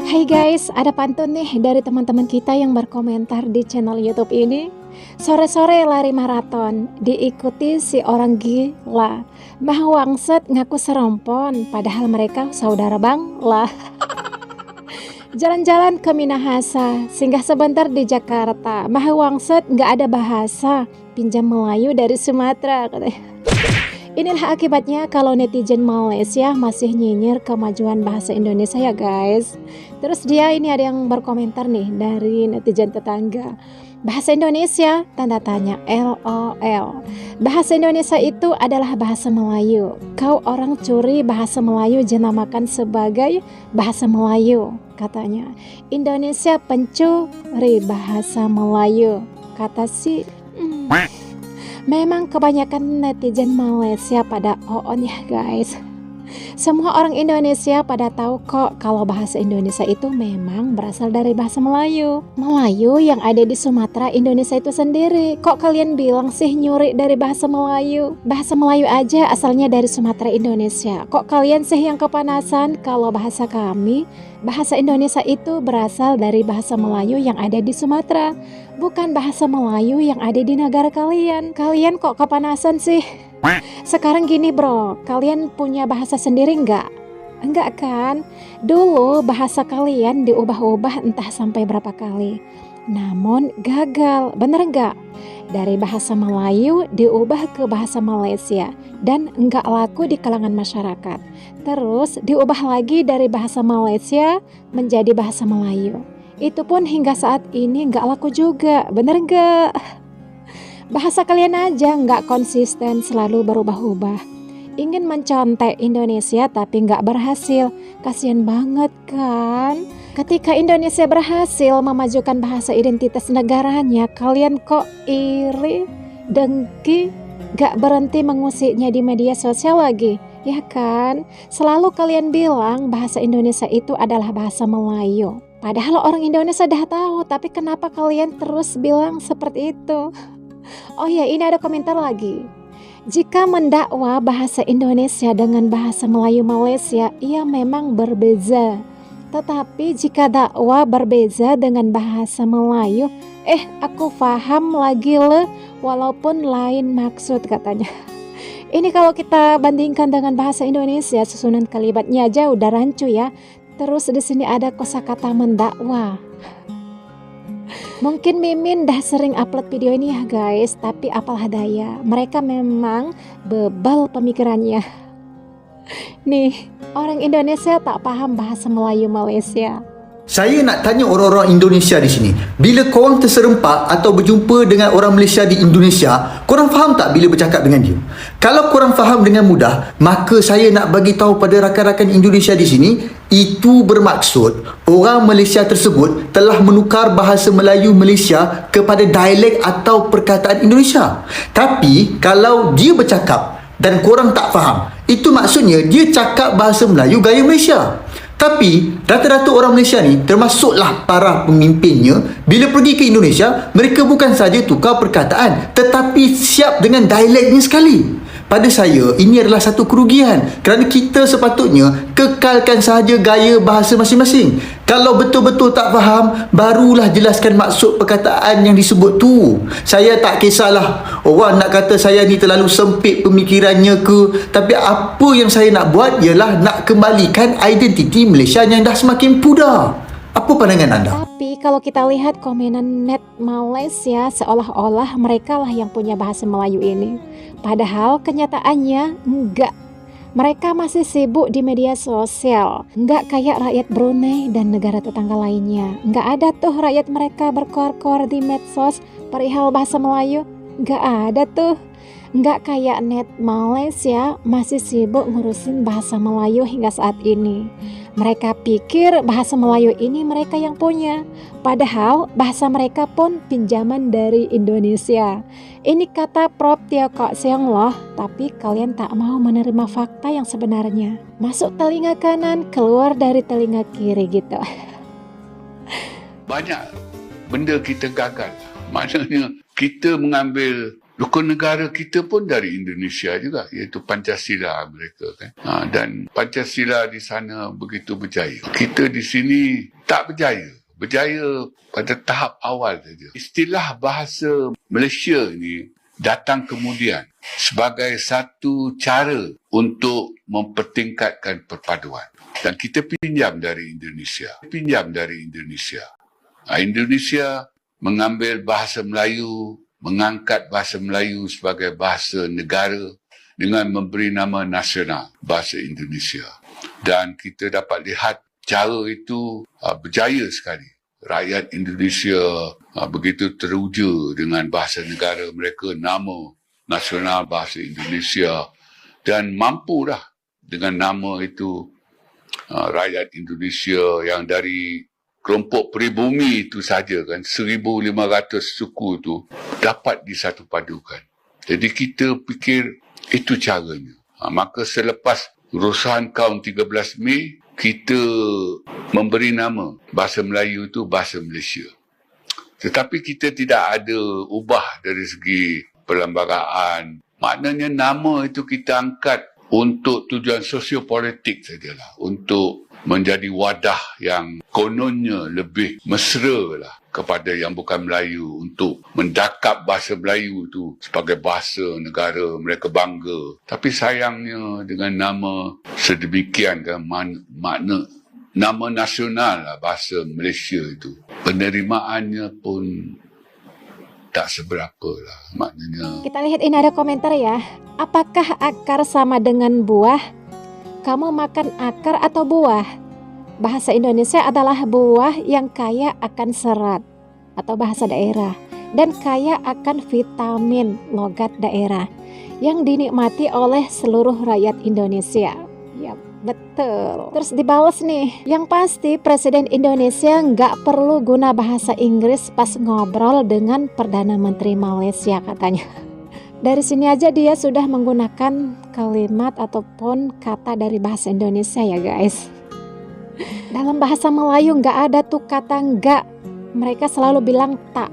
Hai guys, ada pantun nih dari teman-teman kita yang berkomentar di channel YouTube ini. Sore-sore lari maraton, diikuti si orang gila. Mah wangset ngaku serompon, padahal mereka saudara bang lah. Jalan-jalan ke Minahasa, singgah sebentar di Jakarta. Mah wangset nggak ada bahasa, pinjam Melayu dari Sumatera katanya. Inilah akibatnya kalau netizen Malaysia masih nyinyir kemajuan bahasa Indonesia ya guys. Terus dia ini ada yang berkomentar nih dari netizen tetangga. Bahasa Indonesia, tanda tanya, LOL. Bahasa Indonesia itu adalah bahasa Melayu. Kau orang curi bahasa Melayu jenamakan sebagai bahasa Melayu, katanya. Indonesia pencuri bahasa Melayu, kata si... Memang kebanyakan netizen Malaysia pada on ya guys. Semua orang Indonesia pada tahu kok kalau bahasa Indonesia itu memang berasal dari bahasa Melayu. Melayu yang ada di Sumatera Indonesia itu sendiri. Kok kalian bilang sih nyuri dari bahasa Melayu? Bahasa Melayu aja asalnya dari Sumatera Indonesia. Kok kalian sih yang kepanasan kalau bahasa kami, bahasa Indonesia itu berasal dari bahasa Melayu yang ada di Sumatera, bukan bahasa Melayu yang ada di negara kalian. Kalian kok kepanasan sih? Sekarang gini bro, kalian punya bahasa sendiri nggak? Enggak kan? Dulu bahasa kalian diubah-ubah entah sampai berapa kali. Namun gagal, bener nggak? Dari bahasa Melayu diubah ke bahasa Malaysia dan nggak laku di kalangan masyarakat. Terus diubah lagi dari bahasa Malaysia menjadi bahasa Melayu. Itu pun hingga saat ini nggak laku juga, bener nggak? Bahasa kalian aja nggak konsisten, selalu berubah-ubah. Ingin mencontek Indonesia tapi nggak berhasil. Kasian banget kan? Ketika Indonesia berhasil memajukan bahasa identitas negaranya, kalian kok iri, dengki, nggak berhenti mengusiknya di media sosial lagi. Ya kan? Selalu kalian bilang bahasa Indonesia itu adalah bahasa Melayu. Padahal orang Indonesia dah tahu, tapi kenapa kalian terus bilang seperti itu? Oh ya, ini ada komentar lagi. Jika mendakwa bahasa Indonesia dengan bahasa Melayu Malaysia, ia memang berbeza. Tetapi jika dakwah berbeza dengan bahasa Melayu, aku paham lagi le, walaupun lain maksud katanya. Ini kalau kita bandingkan dengan bahasa Indonesia, susunan kalimatnya aja udah rancu ya. Terus di sini ada kosakata mendakwa. Mungkin Mimin dah sering upload video ini ya guys, tapi apalah daya, mereka memang bebal pemikirannya. Nih, orang Indonesia tak paham bahasa Melayu Malaysia. Saya nak tanya orang-orang Indonesia di sini, bila korang terserempak atau berjumpa dengan orang Malaysia di Indonesia, korang faham tak bila bercakap dengan dia? Kalau korang faham dengan mudah, maka saya nak bagi tahu pada rakan-rakan Indonesia di sini, itu bermaksud orang Malaysia tersebut telah menukar bahasa Melayu Malaysia kepada dialek atau perkataan Indonesia. Tapi kalau dia bercakap dan korang tak faham, itu maksudnya dia cakap bahasa Melayu gaya Malaysia. Tapi rata-rata orang Malaysia ni, termasuklah para pemimpinnya, bila pergi ke Indonesia, mereka bukan saja tukar perkataan, tetapi siap dengan dialeknya sekali. Pada saya, ini adalah satu kerugian kerana kita sepatutnya kekalkan sahaja gaya bahasa masing-masing. Kalau betul-betul tak faham, barulah jelaskan maksud perkataan yang disebut tu. Saya tak kisahlah orang nak kata saya ni terlalu sempit pemikirannya ke, tapi apa yang saya nak buat ialah nak kembalikan identiti Malaysia yang dah semakin pudar. Apa pandangan anda? Tapi kalau kita lihat komenan net Malaysia, seolah-olah mereka lah yang punya bahasa Melayu ini. Padahal kenyataannya enggak. Mereka masih sibuk di media sosial. Enggak kayak rakyat Brunei dan negara tetangga lainnya. Enggak ada tuh rakyat mereka berkor-kor di medsos perihal bahasa Melayu. Enggak ada tuh. Enggak kayak net Malaysia masih sibuk ngurusin bahasa Melayu hingga saat ini. Mereka pikir bahasa Melayu ini mereka yang punya. Padahal bahasa mereka pun pinjaman dari Indonesia. Ini kata Prof. Tio Kok Seong loh, tapi kalian tak mau menerima fakta yang sebenarnya. Masuk telinga kanan, keluar dari telinga kiri gitu. Banyak benda kita gagal. Maknanya kita mengambil Rukun negara kita pun dari Indonesia juga, iaitu Pancasila mereka kan. Dan Pancasila di sana begitu berjaya. Kita di sini Tak berjaya. Berjaya pada tahap awal saja. Istilah bahasa Malaysia ni datang kemudian sebagai satu cara untuk mempertingkatkan perpaduan. Dan kita pinjam dari Indonesia. Indonesia mengambil bahasa Melayu, mengangkat bahasa Melayu sebagai bahasa negara dengan memberi nama nasional, bahasa Indonesia. Dan kita dapat lihat cara itu berjaya sekali. Rakyat Indonesia begitu teruja dengan bahasa negara mereka, nama nasional bahasa Indonesia, dan mampu dah dengan nama itu rakyat Indonesia yang dari kelompok peribumi itu saja kan 1,500 suku itu dapat disatupadukan. Jadi kita fikir itu caranya. Maka selepas urusan kaum 13 Mei, kita memberi nama bahasa Melayu itu bahasa Malaysia. Tetapi kita tidak ada ubah dari segi perlembagaan. Maknanya nama itu kita angkat untuk tujuan sosiopolitik sajalah. Untuk menjadi wadah yang kononnya lebih mesra lah kepada yang bukan Melayu, untuk mendakap bahasa Melayu itu sebagai bahasa negara mereka bangga. Tapi sayangnya dengan nama sedemikian kan, makna nama nasional lah bahasa Malaysia itu, penerimaannya pun tak seberapa lah. Maknanya Kita lihat ini ada komentar ya. Apakah akar sama dengan buah? Kamu makan akar atau buah? Bahasa Indonesia adalah buah yang kaya akan serat atau bahasa daerah dan kaya akan vitamin logat daerah yang dinikmati oleh seluruh rakyat Indonesia. Ya, betul. Terus dibalas nih, yang pasti Presiden Indonesia nggak perlu guna bahasa Inggris pas ngobrol dengan Perdana Menteri Malaysia katanya. Dari sini aja dia sudah menggunakan kalimat ataupun kata dari bahasa Indonesia ya guys. Dalam bahasa Melayu nggak ada tuh kata nggak. Mereka selalu bilang tak.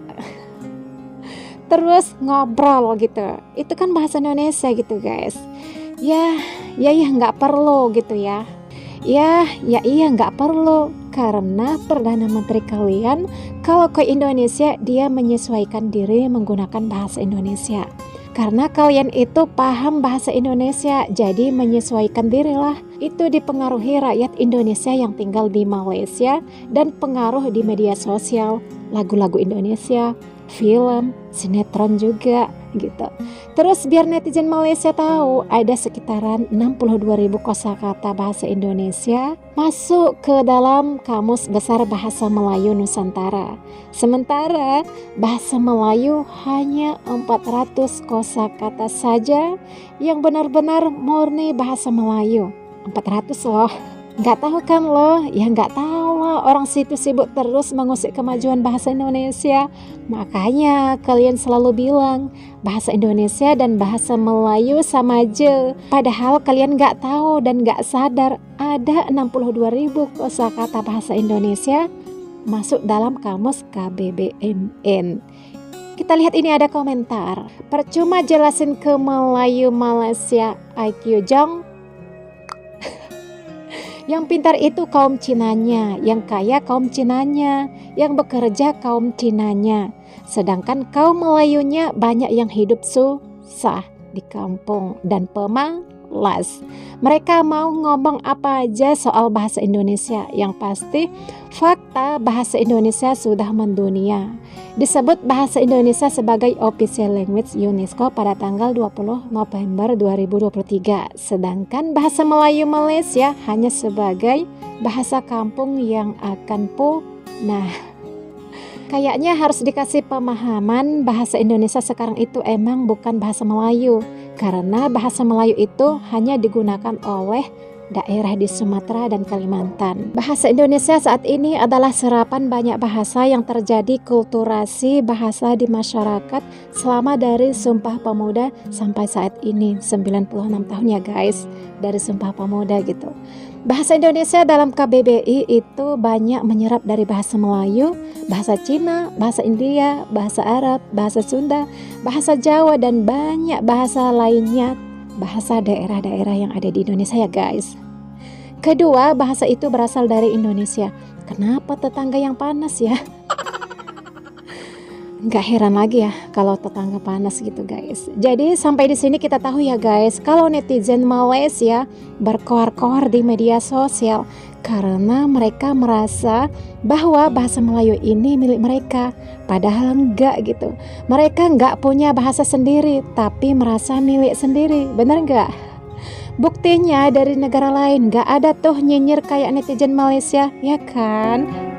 Terus ngobrol gitu. Itu kan bahasa Indonesia gitu guys. Ya nggak perlu gitu ya. Iya nggak perlu. Karena Perdana Menteri kalian kalau ke Indonesia dia menyesuaikan diri menggunakan bahasa Indonesia. Karena kalian itu paham bahasa Indonesia, jadi menyesuaikan dirilah. Itu dipengaruhi rakyat Indonesia yang tinggal di Malaysia dan pengaruh di media sosial, lagu-lagu Indonesia, film, sinetron juga gitu. Terus biar netizen Malaysia tahu, ada sekitaran 62.000 kosakata bahasa Indonesia masuk ke dalam Kamus Besar Bahasa Melayu Nusantara. Sementara bahasa Melayu hanya 400 kosakata saja yang benar-benar murni bahasa Melayu. 400 loh. Nggak tahu kan lo? Ya nggak tahu lah, orang situ sibuk terus mengusik kemajuan bahasa Indonesia. Makanya kalian selalu bilang bahasa Indonesia dan bahasa Melayu sama aja. Padahal kalian nggak tahu dan nggak sadar ada 62.000 kosakata bahasa Indonesia masuk dalam kamus KBBMN. Kita lihat ini ada komentar. Percuma jelasin ke Melayu Malaysia IQ Jong. Yang pintar itu kaum Cinanya, yang kaya kaum Cinanya, yang bekerja kaum Cinanya. Sedangkan kaum Melayunya banyak yang hidup susah di kampung dan pemalas. Mereka mau ngomong apa aja soal bahasa Indonesia. Yang pasti fakta bahasa Indonesia sudah mendunia. Disebut bahasa Indonesia sebagai Official Language UNESCO pada tanggal 20 November 2023. Sedangkan bahasa Melayu Malaysia hanya sebagai bahasa kampung yang akan punah. Kayaknya harus dikasih pemahaman bahasa Indonesia sekarang itu emang bukan bahasa Melayu. Karena bahasa Melayu itu hanya digunakan oleh daerah di Sumatera dan Kalimantan. Bahasa Indonesia saat ini adalah serapan banyak bahasa yang terjadi kulturasi bahasa di masyarakat selama dari Sumpah Pemuda sampai saat ini 96 tahun ya guys dari Sumpah Pemuda gitu. Bahasa Indonesia dalam KBBI itu banyak menyerap dari bahasa Melayu, bahasa Cina, bahasa India, bahasa Arab, bahasa Sunda, bahasa Jawa dan banyak bahasa lainnya. Bahasa daerah-daerah yang ada di Indonesia ya guys. Kedua, bahasa itu berasal dari Indonesia. Kenapa tetangga yang panas ya? Nggak heran lagi ya kalau tetangga panas gitu guys. Jadi sampai di sini kita tahu ya guys, kalau netizen Malaysia berkoar-koar di media sosial karena mereka merasa bahwa bahasa Melayu ini milik mereka. Padahal enggak gitu. Mereka nggak punya bahasa sendiri, tapi merasa milik sendiri. Bener nggak? Buktinya dari negara lain nggak ada tuh nyinyir kayak netizen Malaysia, ya kan?